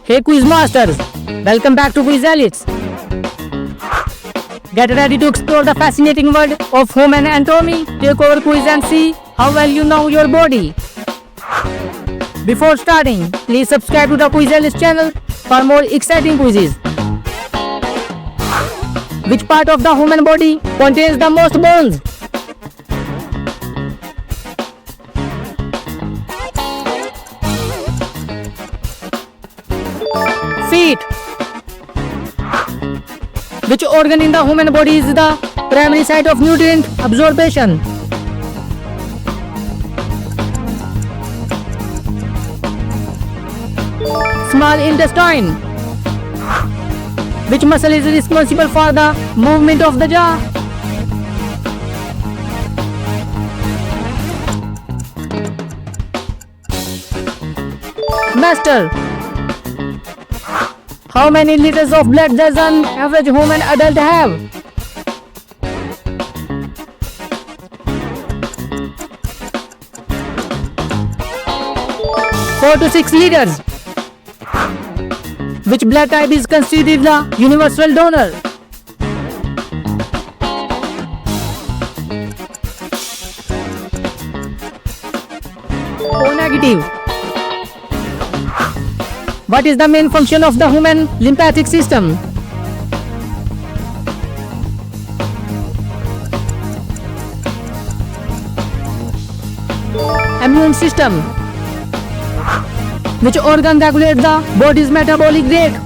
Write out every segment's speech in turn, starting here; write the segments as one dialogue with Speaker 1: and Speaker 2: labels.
Speaker 1: Hey Quiz Masters, welcome back to Quiz Elites. Get ready to explore the fascinating world of human anatomy. Take over quiz and see how well you know your body. Before starting, please subscribe to the Quiz Elites channel for more exciting quizzes. Which part of the human body contains the most bones? Feet. Which organ in the human body is the primary site of nutrient absorption? Small intestine. Which muscle is responsible for the movement of the jaw? Master. How many liters of blood does an average human adult have? Four to 6 liters. Which blood type is considered the universal donor? O negative. What is the main function of the human lymphatic system? Immune system. Which organ regulates the body's metabolic rate?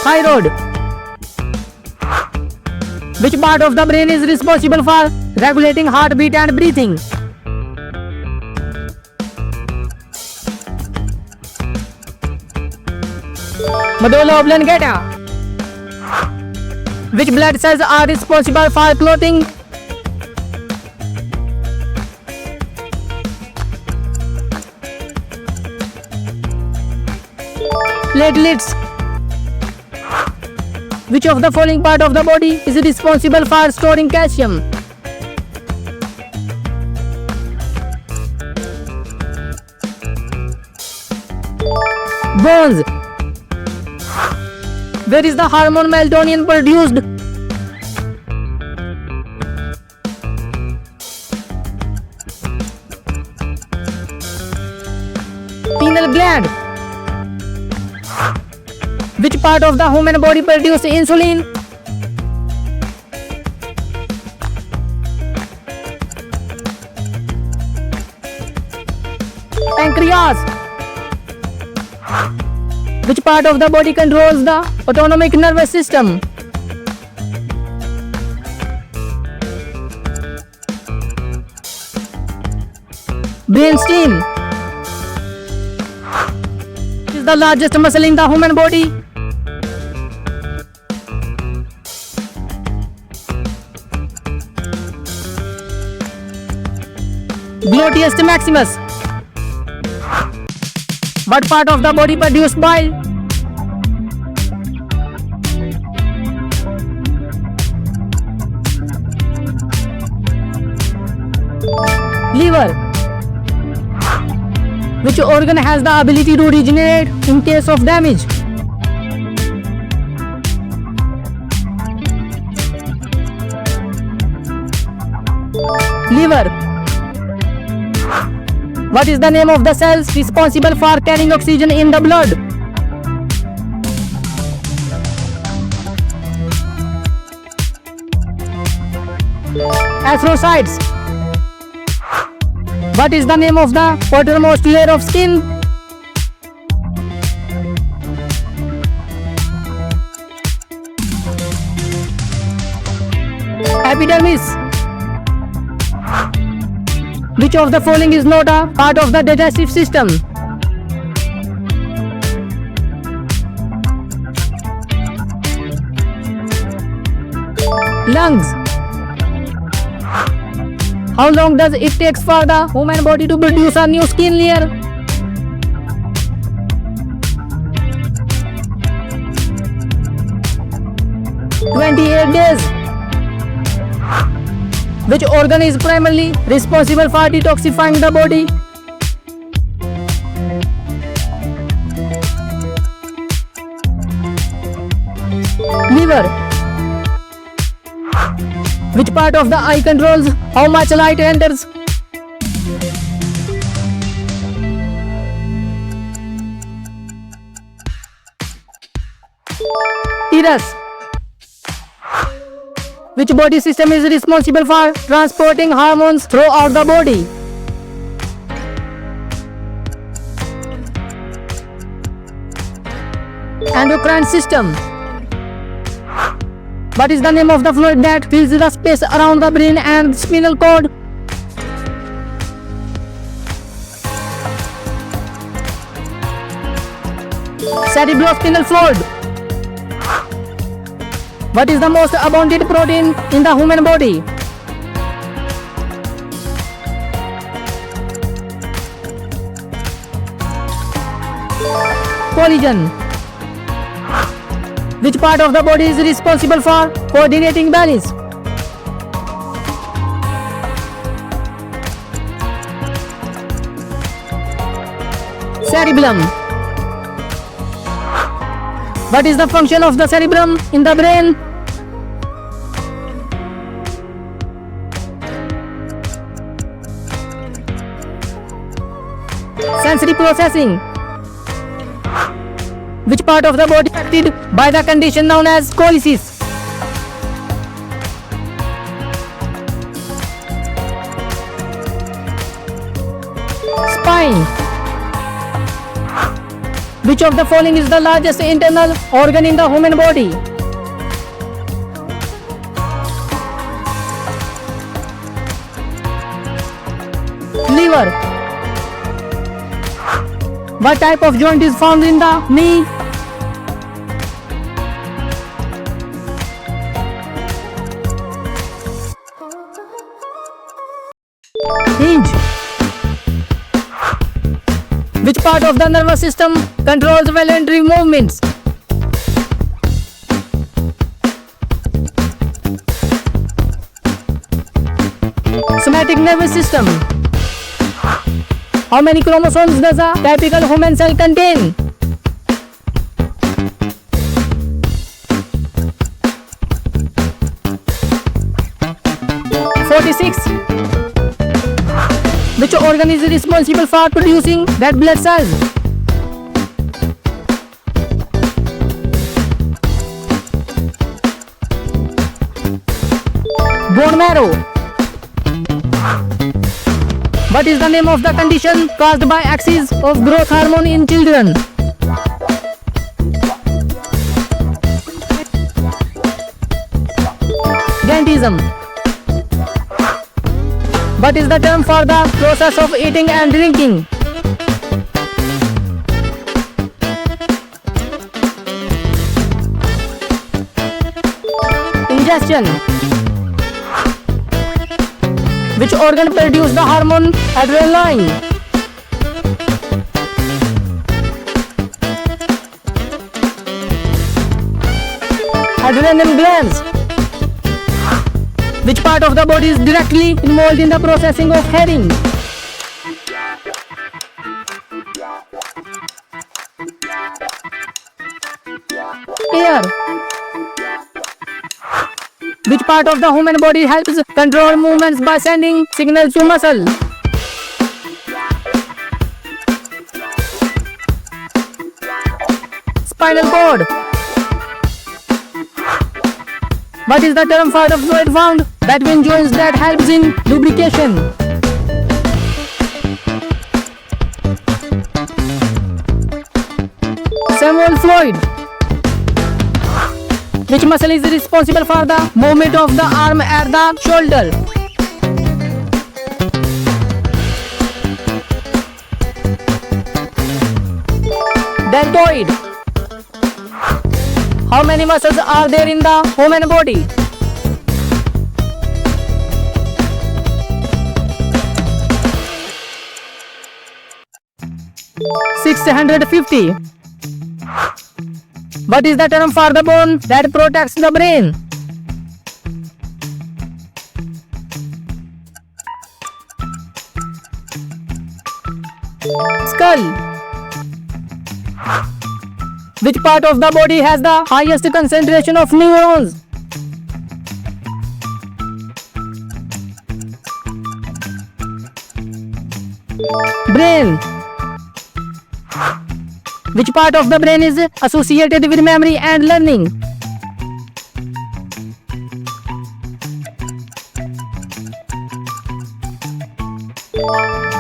Speaker 1: Thyroid. Which part of the brain is responsible for regulating heartbeat and breathing? Medulla oblongata. Which blood cells are responsible for clotting? Platelets. Which of the following part of the body is responsible for storing calcium? Bones. Where is the hormone melatonin produced? Pineal gland. Which part of the human body produces insulin? Pancreas. Which part of the body controls the autonomic nervous system? Brainstem. Which is the largest muscle in the human body? Gluteus maximus. What part of the body produces bile? Liver. Which organ has the ability to regenerate in case of damage? Liver. What is the name of the cells responsible for carrying oxygen in the blood? Astrocytes. What is the name of the outermost layer of skin? Epidermis. Which of the following is not a part of the digestive system? Lungs. How long does it take for the human body to produce a new skin layer? '28 days. Which organ is primarily responsible for detoxifying the body? Liver. Which part of the eye controls how much light enters? Iris. Which body system is responsible for transporting hormones throughout the body? Endocrine system. What is the name of the fluid that fills the space around the brain and spinal cord? Cerebrospinal fluid. What is the most abundant protein in the human body? Collagen. Which part of the body is responsible for coordinating balance? Cerebellum. What is the function of the cerebellum in the brain? Sensory processing. Which part of the body is affected by the condition known as scoliosis? Spine. Which of the following is the largest internal organ in the human body? Liver. What type of joint is found in the knee? Hinge. Which part of the nervous system controls voluntary movements? Somatic nervous system. How many chromosomes does a typical human cell contain? Which organ is responsible for producing red blood cells? Bone marrow. What is the name of the condition caused by excess of growth hormone in children? Giantism. What is the term for the process of eating and drinking? Ingestion. Which organ produces the hormone adrenaline? Adrenal glands. Which part of the body is directly involved in the processing of herring? Ear. Which part of the human body helps control movements by sending signals to muscle? Spinal cord. What is the term for the fluid found between joints that helps in lubrication? Synovial fluid. Which muscle is responsible for the movement of the arm at the shoulder? Deltoid. How many muscles are there in the human body? (650). What is the term for the bone that protects the brain? Skull. Which part of the body has the highest concentration of neurons? Brain. Which part of the brain is associated with memory and learning?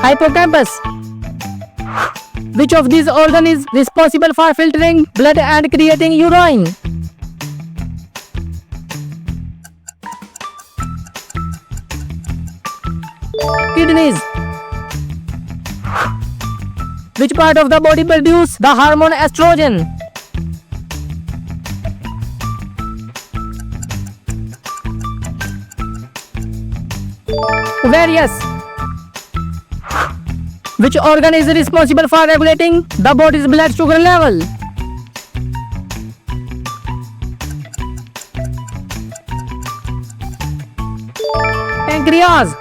Speaker 1: Hippocampus. Which of these organs is responsible for filtering blood and creating urine? Kidneys. Which part of the body produces the hormone estrogen? Ovaries. Which organ is responsible for regulating the body's blood sugar level? Pancreas.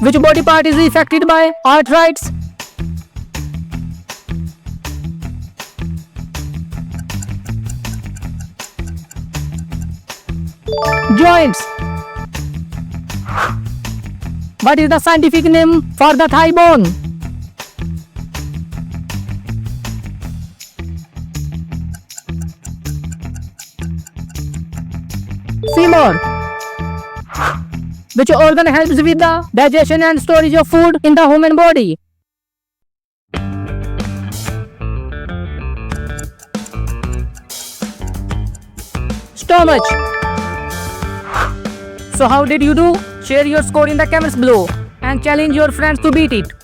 Speaker 1: Which body part is affected by arthritis? Joints. What is the scientific name for the thigh bone? Femur. Which organ helps with the digestion and storage of food in the human body? Stomach. So how did you do? Share your score in the comments below and challenge your friends to beat it.